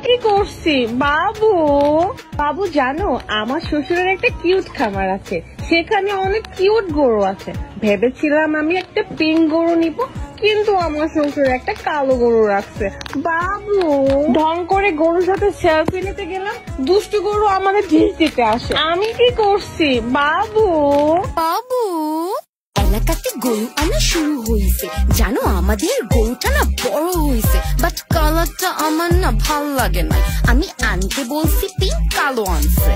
কি করছি বাবু? বাবু জানো, আমার শ্বশুরের একটা কিউট খামার আছে, সেখানে অনেক কিউট গরু আছে। ভেবেছিলাম আমি একটা পিঙ্ক গরু নিব, কিন্তু আমার শ্বশুর একটা কালো গরু রাখছে। বাবু ঢং করে গরুর সাথে সেলফি নিতে গেলাম, দুষ্টু গরু আমাদের ঢিল দিতে আসে। আমি কি করছি বাবু? বাবু এলাকাতে গরু আনা শুরু হয়েছে, জানো আমাদের গরুটা না বড় হয়েছে, বাট কালারটা আমার না ভাল লাগে না। আমি আনতে বলছি পিঙ্ক, কালো আনছে।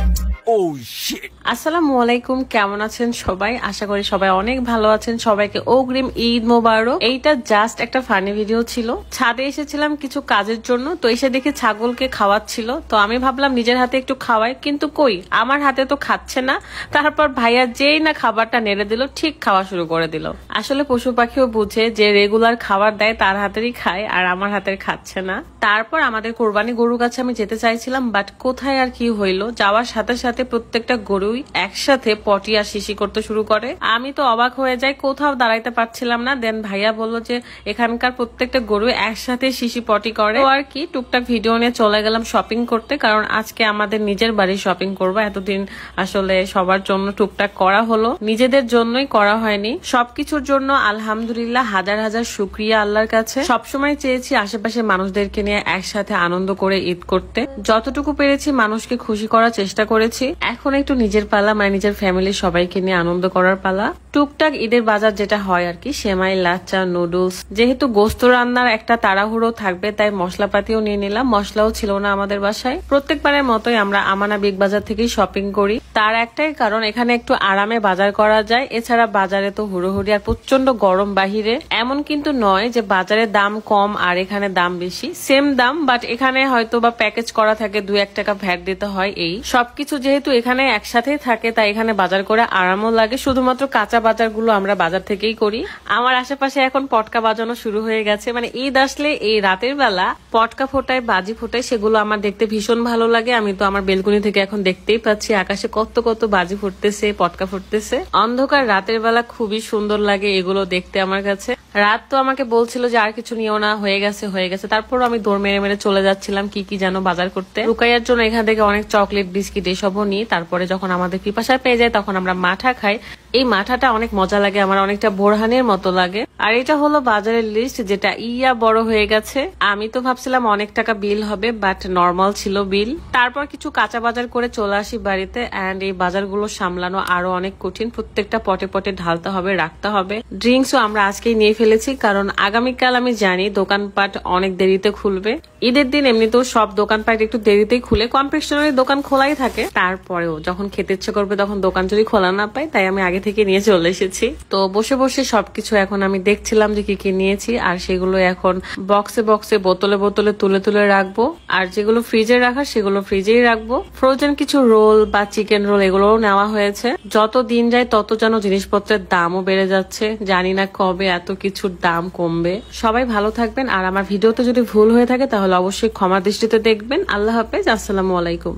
আসসালামু আলাইকুম, কেমন আছেন সবাই? আশা করি সবাই অনেক ভালো আছেন। সবাইকে অগ্রিম ঈদ মোবারক। এইটা জাস্ট একটা ফানি ভিডিও ছিল। ছাদে এসেছিলাম কিছু কাজের জন্য, তো এসে দেখে ছাগলকে খাওয়াচ্ছিল, তো আমি ভাবলাম নিজের হাতে একটু খাওয়াই, কিন্তু কই আমার হাতে তো খাচ্ছে না। তারপর ভাইয়া যেই না খাবারটা নেড়ে দিল, ঠিক খাওয়া শুরু করে দিল। আসলে পশু পাখিও বুঝে যে রেগুলার খাবার দেয় তার হাতেরই খায়, আর আমার হাতের খাচ্ছে না। তারপর আমাদের কোরবানি গরুর কাছে আমি যেতে চাইছিলাম, বাট কোথায় আর কি হইলো, যাওয়ার সাথে সাথে প্রত্যেকটা গরুই একসাথে পটি আর শিশি করতে শুরু করে। আমি তো অবাক হয়ে যাই, কোথাও দাঁড়াইতে পারছিলাম না। দেন ভাইয়া বললো যে এখানকার প্রত্যেকটা গরু একসাথে শিশি পটি করে। তো আর কি টুকটাক ভিডিও নিয়ে চলে গেলাম শপিং করতে, কারণ আজকে আমাদের নিজের বাড়ি শপিং করবো। এতদিন আসলে সবার জন্য টুকটাক করা হলো, নিজেদের জন্যই করা হয়নি। সবকিছুর জন্য আলহামদুলিল্লাহ হাজার হাজার শুকরিয়া আল্লাহর কাছে। সবসময় চেয়েছি আশেপাশে মানুষদেরকে নিয়ে একসাথে আনন্দ করে ঈদ করতে, যতটুকু পেরেছি মানুষকে খুশি করার চেষ্টা করেছি। এখন একটু নিজের পালা, মানে নিজের ফ্যামিলি সবাইকে নিয়ে আনন্দ করার পালা। টুকটাক ঈদের বাজার যেটা হয় আর কি, সেমাই, লাচ্চা, নুডলস। যেহেতু গোস্ত রান্নার একটা তাড়াহুড়ো থাকবে, তাই মশলাপাতিও নিয়ে নিলাম। মশলাও ছিল না আমাদের বাসায়। প্রত্যেকবারের মতোই আমরা আমানা বিগ বাজার থেকেই শপিং করি। তার একটাই কারণ, এখানে একটু আরামে বাজার করা যায়। এছাড়া বাজারে তো হুড়োহুড়ি আর প্রচন্ড গরম বাহিরে। এমন কিন্তু নয় যে বাজারে দাম কম আর এখানে দাম বেশি, সেম দাম, বাট এখানে হয়তো বা প্যাকেজ করা থাকে, 2-1 টাকা ভ্যাট দিতে হয়। এই সবকিছু যেহেতু এখানে একসাথেই থাকে, তাই এখানে বাজার করে আরামও লাগে। শুধুমাত্র কাঁচা বাজারগুলো আমরা বাজার থেকেই করি। আমার আশেপাশে এখন পটকা বাজানো শুরু হয়ে গেছে, মানে ঈদ আসলে এই রাতের বেলা পটকা ফোটায়, বাজি ফোটায়, সেগুলো আমার দেখতে ভীষণ ভালো লাগে। আমি তো আমার বেলকুনি থেকে এখন দেখতেই পাচ্ছি আকাশে কত কত বাজি ফুটতেছে, পটকা ফুটতেছে। অন্ধকার রাতের বেলা খুবই সুন্দর লাগে এগুলো দেখতে আমার কাছে। রাত তো আমাকে বলছিল যে আর কিছু নিও না, হয়ে গেছে হয়ে গেছে। তারপরও আমি দৌড় মেরে মেরে চলে যাচ্ছিলাম কি কি যেন বাজার করতে। রুকাইয়ার জন্য এখান থেকে অনেক চকলেট, বিস্কিট এসবও নিই। তারপরে যখন আমাদের পিপাসায় পেয়ে যায় তখন আমরা মাঠা খাই। এই মাঠাটা অনেক মজা লাগে আমার, অনেকটা বোরহানের মতো লাগে। আর এটা হলো বাজারের লিস্ট, যেটা ইয়া বড় হয়ে গেছে। আমি তো ভাবছিলাম অনেক টাকা বিল হবে, বাট নর্মাল ছিল বিল। তারপর কিছু কাঁচা বাজার করে চলে আসি বাড়িতে। এন্ড এই বাজারগুলো সামলানো আরো অনেক কঠিন, প্রত্যেকটা পটে পটে ঢালতে হবে, রাখতে হবে। ড্রিঙ্কসও আমরা আজকেই নিয়ে ফেলেছি, কারণ আগামীকাল আমি জানি দোকানপাট অনেক দেরিতে খুলবে। ঈদের দিন এমনিতেও সব দোকানপাট একটু দেরিতেই খুলে, কনফেকশনারি দোকান খোলাই থাকে। তারপরেও যখন খেতে ইচ্ছে করবে তখন দোকান যদি খোলা না পাই, তাই আমি আগে থেকে নিয়ে চলে এসেছি। তো বসে বসে সবকিছু এখন আমি দেখছিলাম যে কি কি নিয়েছি, আর সেগুলো এখন বক্সে বক্সে, বোতলে বোতলে তুলে তুলে রাখবো। আর যেগুলো ফ্রিজে রাখার সেগুলো ফ্রিজেই রাখবো। ফ্রোজেন কিছু রোল বা চিকেন রোল এগুলোও নেওয়া হয়েছে। যত দিন যায় তত যেন জিনিসপত্রের দামও বেড়ে যাচ্ছে, জানি না কবে এত কিছুর দাম কমবে। সবাই ভালো থাকবেন, আর আমার ভিডিওতে যদি ভুল হয়ে থাকে তাহলে অবশ্যই ক্ষমা দৃষ্টিতে দেখবেন। আল্লাহ হাফেজ, আসসালামু আলাইকুম।